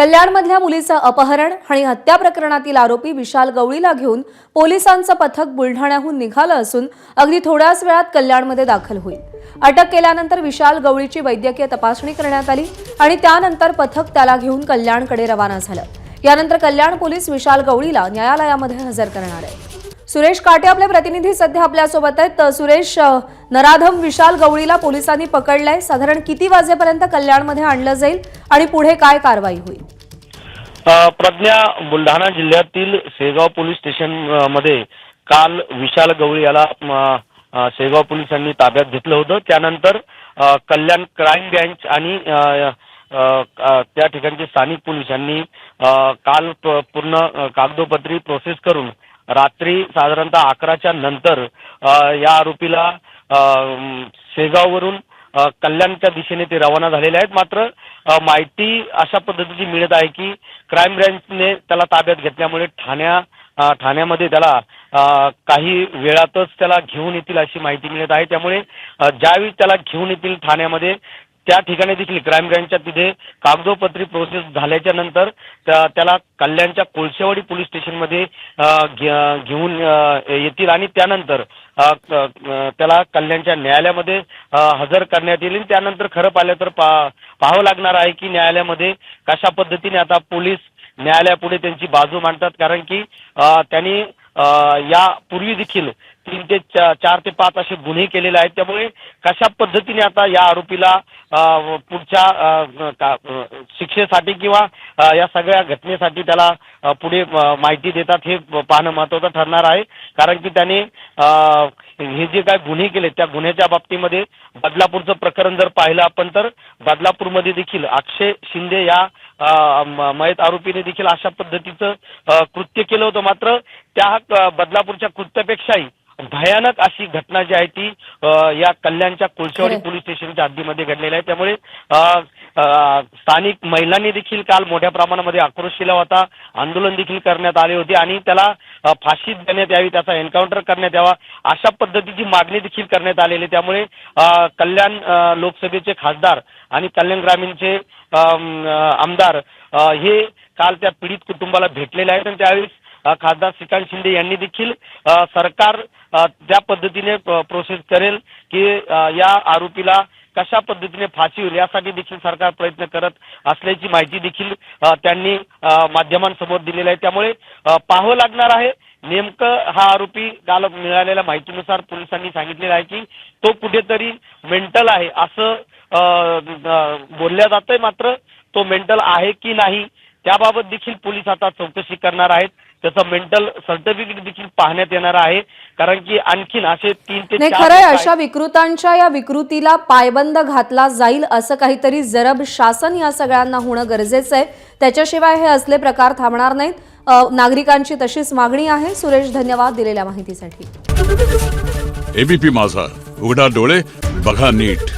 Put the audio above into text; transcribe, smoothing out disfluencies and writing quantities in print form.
कल्याणमधल्या मुलीचं अपहरण आणि हत्या प्रकरणातील आरोपी विशाल गवळीला घेऊन पोलिसांचं पथक बुलढाण्याहून निघालं असून अगदी थोड्याच वेळात कल्याणमध्ये दाखल होईल। अटक केल्यानंतर विशाल गवळीची वैद्यकीय तपासणी करण्यात आली आणि त्यानंतर पथक त्याला घेऊन कल्याणकडे रवाना झालं। यानंतर कल्याण पोलीस विशाल गवळीला न्यायालयामध्ये हजर करणार आहेत। सुरेश काटे आपले प्रतिनिधी सध्या आपल्यासोबत आहेत। सुरेश, नराधम विशाल गवळीला पोलिसांनी पकडलंय। साधारण किती वाजेपर्यंत कल्याणमध्ये आणलं जाईल आणि पुढे काय कारवाई होईल? प्रज्ञा, बुलढाणा जिल्ह्यातील शेगाव पोलीस स्टेशन मध्ये काल विशाल गवळी याला शेगाव पोलिसांनी ताब्यात घेतलं होतं। त्यानंतर कल्याण क्राईम ब्रँच आणि त्या ठिकाणचे स्थानिक पोलिसांनी काल पूर्ण कागदोपत्री प्रोसेस करून रात्री साधारणतः 11च्या नंतर या आरोपीला शेगाववरून कल्याणच्या दिशेने ते रवाना झालेले आहेत। मात्र माहिती अशा पद्धतीची मिळत आहे की क्राईम ब्रँचने त्याला ताब्यात घेतल्यामुळे ठाण्यामध्ये त्याला काही वेळातच त्याला घेऊन येतील अशी माहिती मिळत आहे। त्यामुळे ज्यावेळी त्याला घेऊन येतील ठाण्यामध्ये त्या ठिकाणी देखील क्राईम ब्रँचच्या तिथे कागदोपत्री प्रोसेस झाल्याच्या नंतर त्याला कल्याणच्या कोळसेवाडी पोलीस स्टेशनमध्ये घेऊन येतील आणि त्यानंतर त्याला कल्याणच्या न्यायालयामध्ये हजर करण्यात येईल। त्यानंतर खरं पाहिलं तर पाहावं लागणार आहे की न्यायालयामध्ये कशा पद्धतीने आता पोलीस न्यायालयापुढे त्यांची बाजू मांडतात, कारण की त्यांनी या पूर्वी देखील 3 ते 4 ते 5 असे गुन्हे केलेले आहेत। त्यामुळे कशा पद्धतीने आता या आरोपीला पुढच्या शिक्षेसाठी किंवा या सगळ्या घटनेसाठी त्याला पुढे माहिती देतात हे पाहणं महत्त्वाचं ठरणार आहे। कारण की त्याने हे जे काय गुन्हे केले त्या गुन्ह्याच्या बाबतीमध्ये बदलापूरचं प्रकरण जर पाहिलं आपण तर बदलापूरमध्ये देखील अक्षय शिंदे या मयत आरोपीने देखील अशा पद्धतीचं कृत्य केलं होतं। मात्र त्या बदलापूरच्या कृत्यापेक्षाही भयानक अशी घटना जी आहे ती या कल्याणच्या कोळसेवाडी पोलीस स्टेशनच्या हद्दीमध्ये घडलेली आहे। त्यामुळे स्थानिक महिलांनी देखील काल मोठ्या प्रमाणामध्ये आक्रोश केला होता, आंदोलन देखील करण्यात आले होते आणि त्याला फाशी देण्यात यावी, त्याचा एन्काउंटर करण्यात यावा अशा पद्धतीची मागणी देखील करण्यात आलेली। त्यामुळे कल्याण लोकसभेचे खासदार आणि कल्याण ग्रामीणचे आमदार हे काल त्या पीडित कुटुंबाला भेटलेले आहेत आणि त्यावेळेस खासदार श्रीकांत शिंदे यांनी देखील सरकार त्या पद्धतीने प्रोसेस करेल की या आरोपीला कशा पद्धतीने फाशी होईल यासाठी देखील सरकार प्रयत्न करत असल्याची माहिती देखील त्यांनी माध्यमांसमोर दिलेली आहे। त्यामुळे पाहावं लागणार आहे नेमकं हा आरोपी काल मिळालेल्या माहितीनुसार पोलिसांनी सांगितलेलं आहे की तो कुठेतरी मेंटल आहे असं बोलल्या जातंय। मात्र तो मेंटल आहे की नाही त्याबाबत देखील पोलीस आता चौकशी करणार आहेत। त्याचं मेंटल सर्टिफिकेट देखील पाहण्यात येणार आहे, कारण की आणखीन असे 3 ते 4 खरंय अशा विकृतांच्या या विकृतीला पायबंद घातला जाईल असं काहीतरी जरब शासन या सगळ्यांना होणं गरजेचं आहे। त्याच्याशिवाय हे असले प्रकार थांबणार नाहीत। नागरिकांची तशीच मागणी आहे। सुरेश, धन्यवाद दिलेल्या माहितीसाठी। एबीपी माझा, उघडा डोळे बघा नीट।